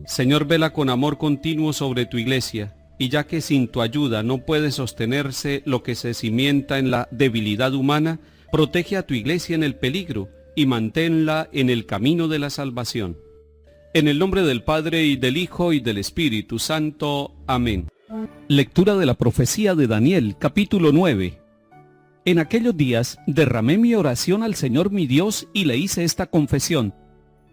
Señor, vela con amor continuo sobre tu iglesia, y ya que sin tu ayuda no puede sostenerse lo que se cimienta en la debilidad humana, protege a tu iglesia en el peligro y manténla en el camino de la salvación. En el nombre del Padre, y del Hijo, y del Espíritu Santo. Amén. Lectura de la profecía de Daniel, capítulo 9. En aquellos días derramé mi oración al Señor mi Dios y le hice esta confesión.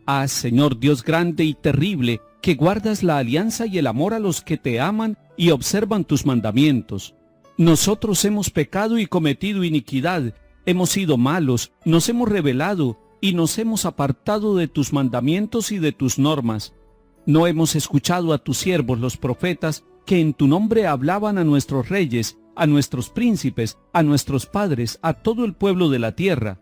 Ah, Señor Dios grande y terrible, que guardas la alianza y el amor a los que te aman y observan tus mandamientos. Nosotros hemos pecado y cometido iniquidad, hemos sido malos, nos hemos rebelado y nos hemos apartado de tus mandamientos y de tus normas. No hemos escuchado a tus siervos los profetas, que en tu nombre hablaban a nuestros reyes, a nuestros príncipes, a nuestros padres, a todo el pueblo de la tierra.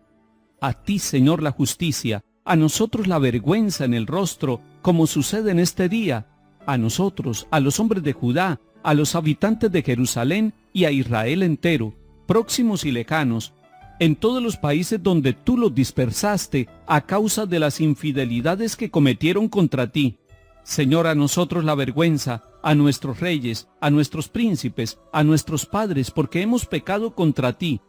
A ti, Señor, la justicia, a nosotros la vergüenza en el rostro, como sucede en este día, a nosotros, a los hombres de Judá, a los habitantes de Jerusalén y a Israel entero, próximos y lejanos, en todos los países donde tú los dispersaste a causa de las infidelidades que cometieron contra ti. Señor, a nosotros la vergüenza, a nuestros reyes, a nuestros príncipes, a nuestros padres, porque hemos pecado contra ti.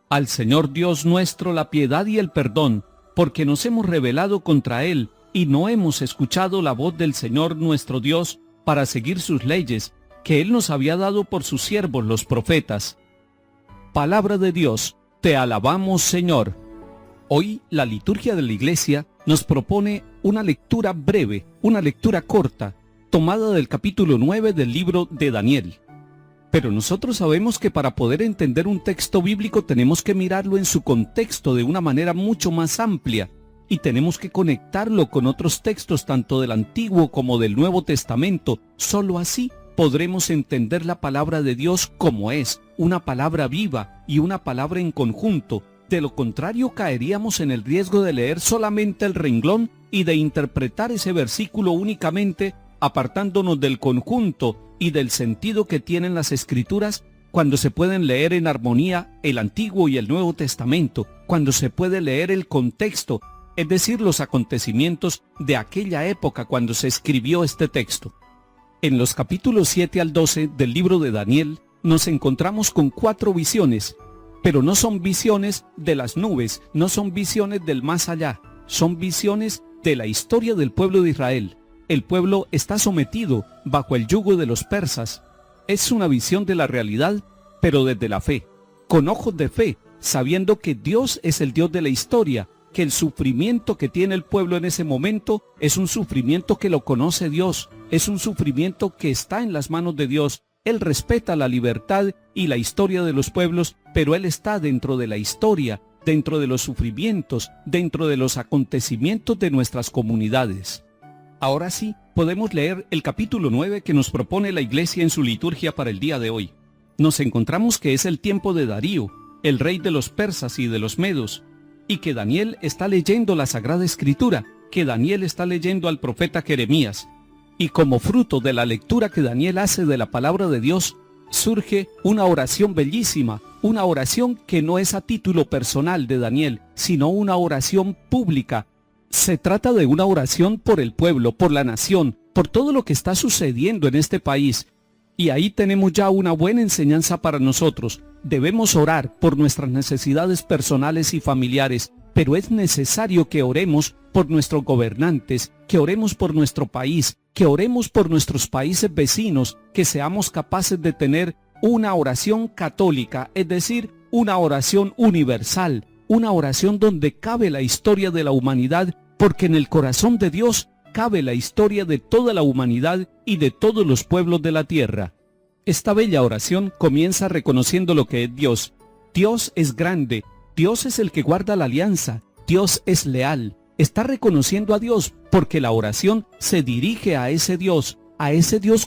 Al Señor Dios nuestro la piedad y el perdón, porque nos hemos rebelado contra Él, y no hemos escuchado la voz del Señor nuestro Dios para seguir sus leyes, que Él nos había dado por sus siervos los profetas. Palabra de Dios, te alabamos, Señor. Hoy la liturgia de la Iglesia nos propone una lectura breve, una lectura corta, tomada del capítulo 9 del libro de Daniel. Pero nosotros sabemos que para poder entender un texto bíblico tenemos que mirarlo en su contexto de una manera mucho más amplia, y tenemos que conectarlo con otros textos tanto del Antiguo como del Nuevo Testamento. Solo así podremos entender la palabra de Dios como es, una palabra viva y una palabra en conjunto. De lo contrario, caeríamos en el riesgo de leer solamente el renglón y de interpretar ese versículo únicamente, apartándonos del conjunto y del sentido que tienen las Escrituras, cuando se pueden leer en armonía el Antiguo y el Nuevo Testamento, cuando se puede leer el contexto, es decir, los acontecimientos de aquella época cuando se escribió este texto. En los capítulos 7 al 12 del libro de Daniel nos encontramos con 4 visiones, pero no son visiones de las nubes, no son visiones del más allá, son visiones de la historia del pueblo de Israel. El pueblo está sometido bajo el yugo de los persas. Es una visión de la realidad, pero desde la fe, con ojos de fe, sabiendo que Dios es el Dios de la historia, que el sufrimiento que tiene el pueblo en ese momento es un sufrimiento que lo conoce Dios, es un sufrimiento que está en las manos de Dios. Él respeta la libertad y la historia de los pueblos, pero Él está dentro de la historia, dentro de los sufrimientos, dentro de los acontecimientos de nuestras comunidades. Ahora sí, podemos leer el capítulo 9 que nos propone la Iglesia en su liturgia para el día de hoy. Nos encontramos que es el tiempo de Darío, el rey de los persas y de los medos, y que Daniel está leyendo la Sagrada Escritura, que Daniel está leyendo al profeta Jeremías. Y como fruto de la lectura que Daniel hace de la palabra de Dios, surge una oración bellísima, una oración que no es a título personal de Daniel, sino una oración pública. Se trata de una oración por el pueblo, por la nación, por todo lo que está sucediendo en este país. Y ahí tenemos ya una buena enseñanza para nosotros. Debemos orar por nuestras necesidades personales y familiares, pero es necesario que oremos por nuestros gobernantes, que oremos por nuestro país, que oremos por nuestros países vecinos, que seamos capaces de tener una oración católica, es decir, una oración universal, una oración donde cabe la historia de la humanidad, porque en el corazón de Dios cabe la historia de toda la humanidad y de todos los pueblos de la tierra. Esta bella oración comienza reconociendo lo que es Dios. Dios es grande, Dios es el que guarda la alianza, Dios es leal. Está reconociendo a Dios porque la oración se dirige a ese Dios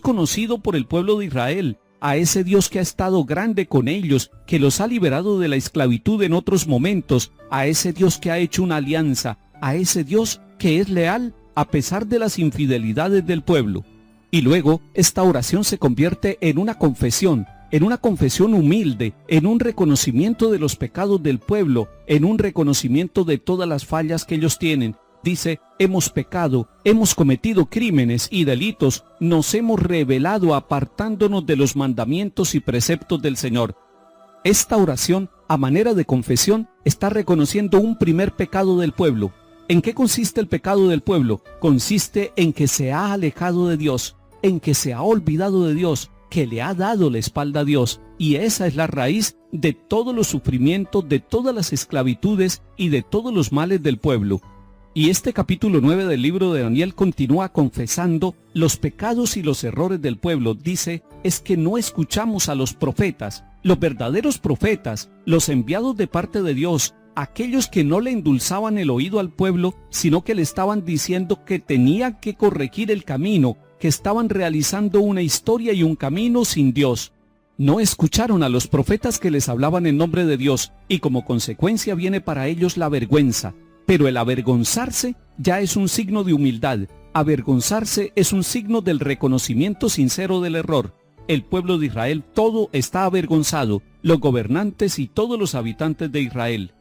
conocido por el pueblo de Israel, a ese Dios que ha estado grande con ellos, que los ha liberado de la esclavitud en otros momentos, a ese Dios que ha hecho una alianza, a ese Dios que es leal a pesar de las infidelidades del pueblo. Y luego esta oración se convierte en una confesión humilde, en un reconocimiento de los pecados del pueblo, en un reconocimiento de todas las fallas que ellos tienen, Dice, hemos pecado, hemos cometido crímenes y delitos, nos hemos rebelado apartándonos de los mandamientos y preceptos del Señor. Esta oración, a manera de confesión, está reconociendo un primer pecado del pueblo. ¿En qué consiste el pecado del pueblo? Consiste en que se ha alejado de Dios, en que se ha olvidado de Dios, que le ha dado la espalda a Dios, y esa es la raíz de todos los sufrimientos, de todas las esclavitudes y de todos los males del pueblo. Y este capítulo 9 del libro de Daniel continúa confesando los pecados y los errores del pueblo. Dice, es que no escuchamos a los profetas, los verdaderos profetas, los enviados de parte de Dios, aquellos que no le endulzaban el oído al pueblo, sino que le estaban diciendo que tenía que corregir el camino, que estaban realizando una historia y un camino sin Dios. No escucharon a los profetas que les hablaban en nombre de Dios, y como consecuencia viene para ellos la vergüenza. Pero el avergonzarse ya es un signo de humildad. Avergonzarse es un signo del reconocimiento sincero del error. El pueblo de Israel todo está avergonzado, los gobernantes y todos los habitantes de Israel.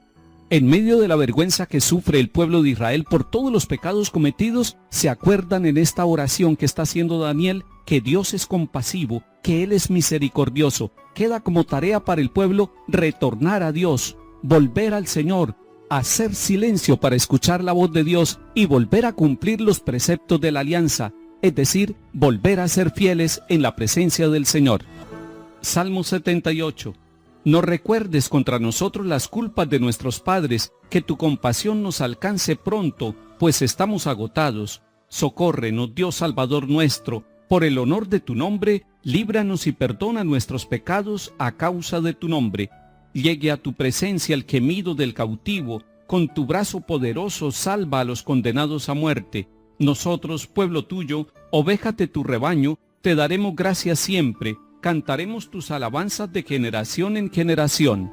En medio de la vergüenza que sufre el pueblo de Israel por todos los pecados cometidos, se acuerdan en esta oración que está haciendo Daniel que Dios es compasivo, que Él es misericordioso. Queda como tarea para el pueblo retornar a Dios, volver al Señor, hacer silencio para escuchar la voz de Dios y volver a cumplir los preceptos de la alianza, es decir, volver a ser fieles en la presencia del Señor. Salmo 78. No recuerdes contra nosotros las culpas de nuestros padres, que tu compasión nos alcance pronto, pues estamos agotados. Socórrenos, Dios Salvador nuestro, por el honor de tu nombre, líbranos y perdona nuestros pecados a causa de tu nombre. Llegue a tu presencia el gemido del cautivo, con tu brazo poderoso salva a los condenados a muerte. Nosotros, pueblo tuyo, oveja de tu rebaño, te daremos gracias siempre, cantaremos tus alabanzas de generación en generación.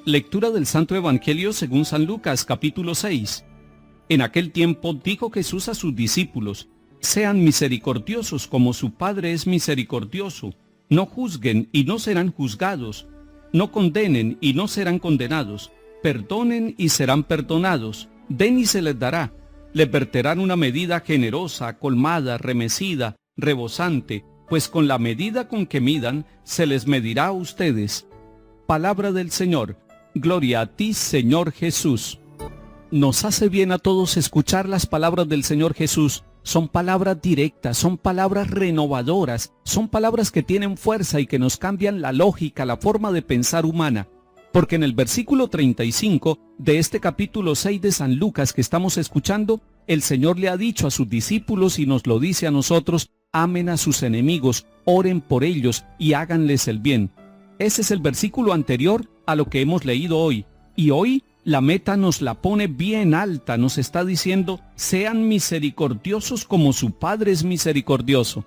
Lectura del Santo Evangelio según San Lucas, capítulo 6. En aquel tiempo dijo Jesús a sus discípulos, sean misericordiosos como su Padre es misericordioso, no juzguen y no serán juzgados, no condenen y no serán condenados, perdonen y serán perdonados, den y se les dará, les verterán una medida generosa, colmada, remecida, rebosante, pues con la medida con que midan, se les medirá a ustedes. Palabra del Señor. Gloria a ti, Señor Jesús. Nos hace bien a todos escuchar las palabras del Señor Jesús. Son palabras directas, son palabras renovadoras, son palabras que tienen fuerza y que nos cambian la lógica, la forma de pensar humana. Porque en el versículo 35 de este capítulo 6 de San Lucas que estamos escuchando, el Señor le ha dicho a sus discípulos y nos lo dice a nosotros, amen a sus enemigos, oren por ellos y háganles el bien. Ese es el versículo anterior a lo que hemos leído hoy. Y hoy la meta nos la pone bien alta, nos está diciendo, sean misericordiosos como su Padre es misericordioso.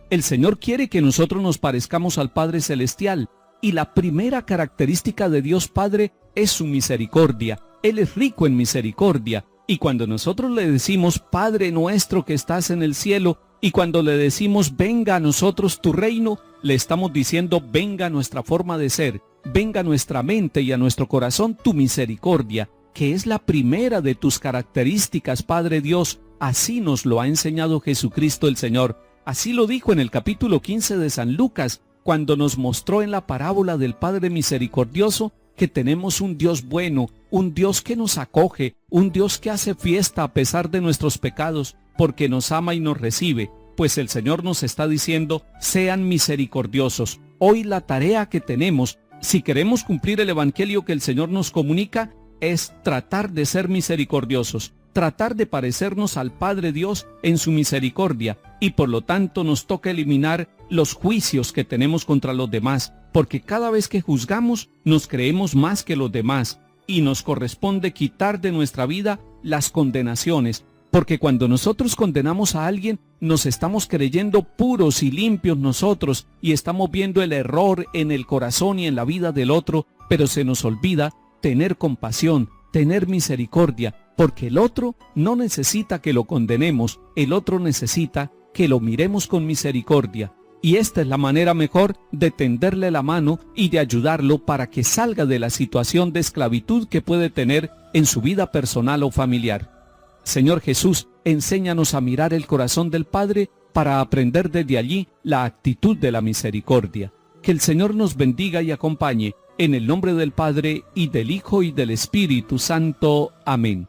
El Señor quiere que nosotros nos parezcamos al Padre Celestial, y la primera característica de Dios Padre es su misericordia. Él es rico en misericordia, y cuando nosotros le decimos, Padre nuestro que estás en el cielo, y cuando le decimos, venga a nosotros tu reino, le estamos diciendo, venga a nuestra forma de ser, venga a nuestra mente y a nuestro corazón tu misericordia, que es la primera de tus características, Padre Dios. Así nos lo ha enseñado Jesucristo el Señor. Así lo dijo en el capítulo 15 de San Lucas, cuando nos mostró en la parábola del Padre misericordioso que tenemos un Dios bueno, un Dios que nos acoge, un Dios que hace fiesta a pesar de nuestros pecados, porque nos ama y nos recibe. Pues el Señor nos está diciendo, sean misericordiosos. Hoy la tarea que tenemos, si queremos cumplir el Evangelio que el Señor nos comunica, es tratar de ser misericordiosos, tratar de parecernos al Padre Dios en su misericordia, y por lo tanto nos toca eliminar los juicios que tenemos contra los demás, porque cada vez que juzgamos nos creemos más que los demás, y nos corresponde quitar de nuestra vida las condenaciones, porque cuando nosotros condenamos a alguien, nos estamos creyendo puros y limpios nosotros, y estamos viendo el error en el corazón y en la vida del otro, pero se nos olvida tener compasión, tener misericordia, porque el otro no necesita que lo condenemos, el otro necesita que lo miremos con misericordia. Y esta es la manera mejor de tenderle la mano y de ayudarlo para que salga de la situación de esclavitud que puede tener en su vida personal o familiar. Señor Jesús, enséñanos a mirar el corazón del Padre para aprender desde allí la actitud de la misericordia. Que el Señor nos bendiga y acompañe, en el nombre del Padre, y del Hijo, y del Espíritu Santo. Amén.